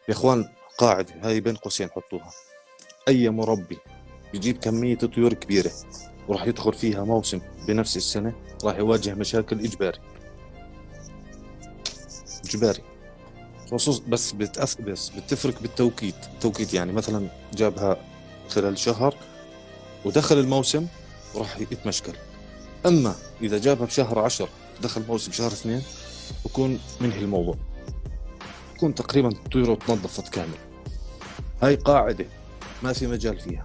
يا اخوان، قاعدة هاي بين قوسين حطوها: اي مربي بيجيب كمية طيور كبيرة وراح يدخل فيها موسم بنفس السنة راح يواجه مشاكل إجباري. إجباري. خصوص بس بتفرق بالتوقيت. التوقيت يعني مثلا جابها خلال شهر ودخل الموسم وراح يتمشكل. أما إذا جابها بشهر 10 دخل موسم شهر 2 بكون منهي الموضوع، بكون تقريبا طيره تنظفت كامل. هاي قاعدة ما في مجال فيها.